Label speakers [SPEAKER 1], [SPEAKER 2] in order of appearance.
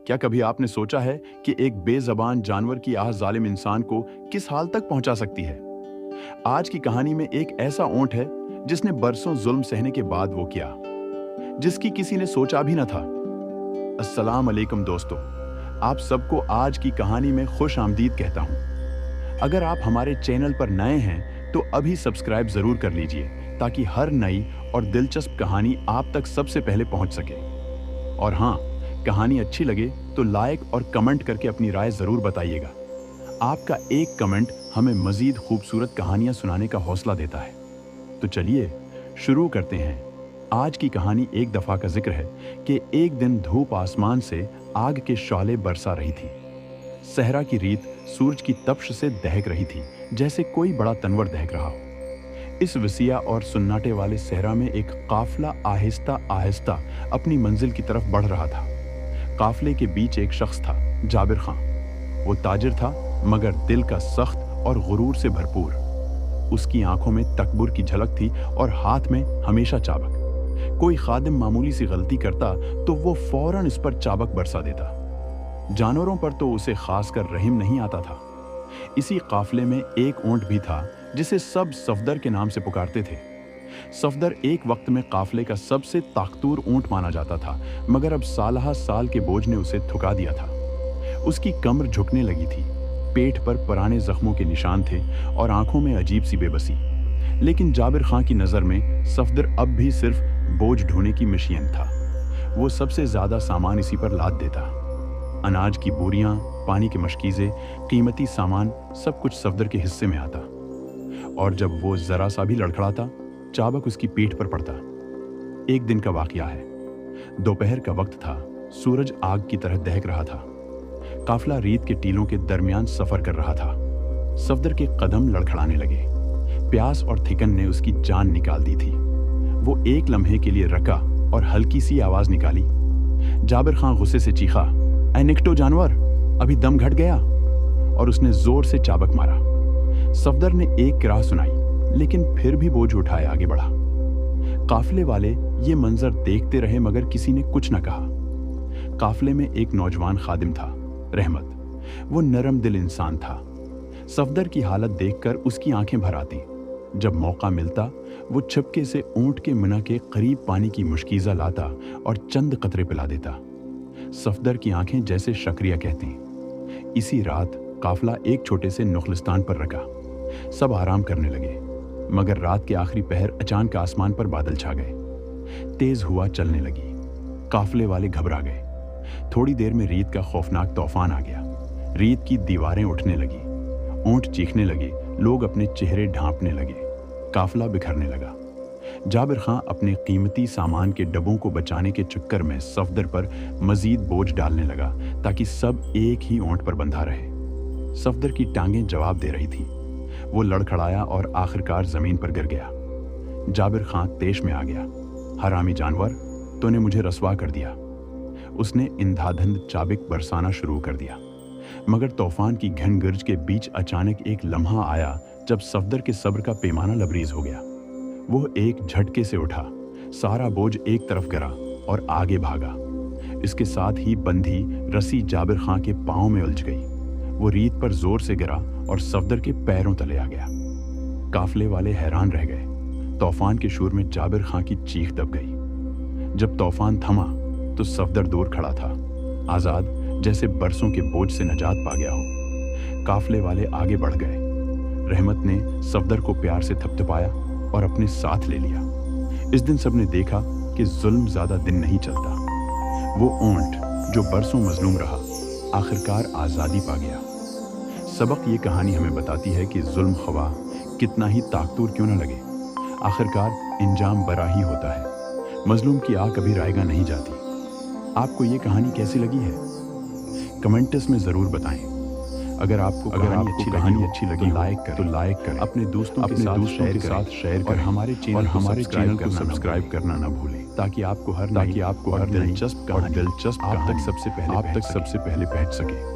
[SPEAKER 1] क्या कभी आपने सोचा है कि एक बेज़बान जानवर की आह जालिम इंसान को किस हाल तक पहुंचा सकती है? आज की कहानी में एक ऐसा ऊंट है जिसने बरसों जुल्म सहने के बाद वो किया, जिसकी किसी ने सोचा भी न था। अस्सलाम अलैकुम दोस्तों, आप सबको आज की कहानी में खुश आमदीद कहता हूं। अगर आप हमारे चैनल पर नए हैं तो अभी सब्सक्राइब जरूर कर लीजिए ताकि हर नई और दिलचस्प कहानी आप तक सबसे पहले पहुंच सके। और हाँ, कहानी अच्छी लगे तो लाइक और कमेंट करके अपनी राय जरूर बताइएगा। आपका एक कमेंट हमें मजीद खूबसूरत कहानियां सुनाने का हौसला देता है। तो चलिए शुरू करते हैं। आज की कहानी एक दफा का जिक्र है कि एक दिन धूप आसमान से आग के शौले बरसा रही थी। सहरा की रीत सूरज की तपश से दहक रही थी, जैसे कोई बड़ा तनवर दहक रहा हो। इस वसीया और सुन्नाटे वाले सहरा में एक काफिला आहिस्ता आहिस्ता अपनी मंजिल की तरफ बढ़ रहा था। काफिले के बीच एक शख्स था, जाबिर खां। वो ताजिर था मगर दिल का सख्त और गुरूर से भरपूर। उसकी आंखों में तकब्बुर की झलक थी और हाथ में हमेशा चाबक। कोई खादिम मामूली सी गलती करता तो वो फौरन इस पर चाबक बरसा देता। जानवरों पर तो उसे खासकर रहम नहीं आता था। इसी काफिले में एक ऊंट भी था जिसे सब सफदर के नाम से पुकारते थे। सफदर एक वक्त में काफिले का सबसे ताकतूर ऊंट माना जाता था, मगर अब सालहा साल के बोझ ने उसे थुका दिया था। उसकी कमर झुकने लगी थी, पेट पर पुराने जख्मों के निशान थे और आंखों में अजीब सी बेबसी। लेकिन जाबिर खां की नज़र में सफदर अब भी सिर्फ बोझ ढोने की मशीन था। वो सबसे ज्यादा सामान इसी पर लाद देता। अनाज की बोरियां, पानी के मशकीज़े, कीमती सामान सब कुछ सफदर के हिस्से में आता। और जब वो जरा सा भी लड़खड़ाता, चाबक उसकी पीठ पर पड़ता। एक दिन का वाकया है। दोपहर का वक्त था, सूरज आग की तरह दहक रहा था। काफिला रीत के टीलों के दरमियान सफर कर रहा था। सफदर के कदम लड़खड़ाने लगे। प्यास और थिकन ने उसकी जान निकाल दी थी। वो एक लम्हे के लिए रका और हल्की सी आवाज निकाली। जाबिर खां गुस्से से चीखा, ऐ निकटो जानवर, अभी दम घट गया। और उसने जोर से चाबक मारा। सफदर ने एक किराह सुनाई, लेकिन फिर भी बोझ उठाए आगे बढ़ा। काफिले वाले ये मंजर देखते रहे मगर किसी ने कुछ न कहा। काफिले में एक नौजवान खादिम था, रहमत। वो नरम दिल इंसान था। सफदर की हालत देखकर उसकी आंखें भर आती। जब मौका मिलता वो छिपके से ऊंट के मुना के करीब पानी की मुश्कीज़ा लाता और चंद कतरे पिला देता। सफदर की आंखें जैसे शक्रिया कहती। इसी रात काफिला एक छोटे से नुखलिस्तान पर रखा। सब आराम करने लगे, मगर रात के आखिरी पहर अचानक आसमान पर बादल छा गए। तेज हुआ चलने लगी। काफिले वाले घबरा गए। थोड़ी देर में रीत का खौफनाक तूफान आ गया। रीत की दीवारें उठने लगी, ऊंट चीखने लगे, लोग अपने चेहरे ढांपने लगे। काफिला बिखरने लगा। जाबिर खां अपने कीमती सामान के डब्बों को बचाने के चक्कर में सफदर पर मजीद बोझ डालने लगा ताकि सब एक ही ऊंट पर बंधा रहे। सफदर की टांगें जवाब दे रही थी। वो लड़खड़ाया और आखिरकार जमीन पर गिर गया। जाबिर खां तेश में आ गया। हरामी जानवर, तूने मुझे रसवा कर दिया। उसने इंधाधुंध चाबक बरसाना शुरू कर दिया, मगर तूफान की घन गर्ज के बीच अचानक एक लम्हा आया जब सफदर के सब्र का पैमाना लबरेज हो गया। वो एक झटके से उठा, सारा बोझ एक तरफ गिरा और आगे भागा। इसके साथ ही बंधी रस्सी जाबिर खां के पांव में उलझ गई। वो रीत पर जोर से गिरा और सफदर के पैरों तले आ गया। काफिले वाले हैरान रह गए। तूफान के शोर में जाबिर खां की चीख दब गई। जब तूफान थमा तो सफदर दूर खड़ा था, आजाद, जैसे बरसों के बोझ से निजात पा गया हो। काफिले वाले आगे बढ़ गए। रहमत ने सफदर को प्यार से थपथपाया और अपने साथ ले लिया। इस दिन सबने देखा कि जुल्म ज्यादा दिन नहीं चलता। वो ऊंट जो बरसों मजलूम रहा, आखिरकार आजादी पा गया। सबक ये कहानी हमें बताती है कि जुल्म खवा कितना ही ताकतूर क्यों न लगे, आखिरकार इंजाम बरा ही होता है। मजलूम की आग कभी रायगा नहीं जाती। आपको ये कहानी कैसी लगी है? कमेंट्स में जरूर बताएं। अगर आपको कहानी अच्छी लगी तो लाइक करें, अपने दोस्तों के साथ शेयर करें, और हमारे चैनल को सब्सक्राइब करना ना भूलें ताकि आपको हर दिलचस्प आप तक सबसे पहले पहुंच सके।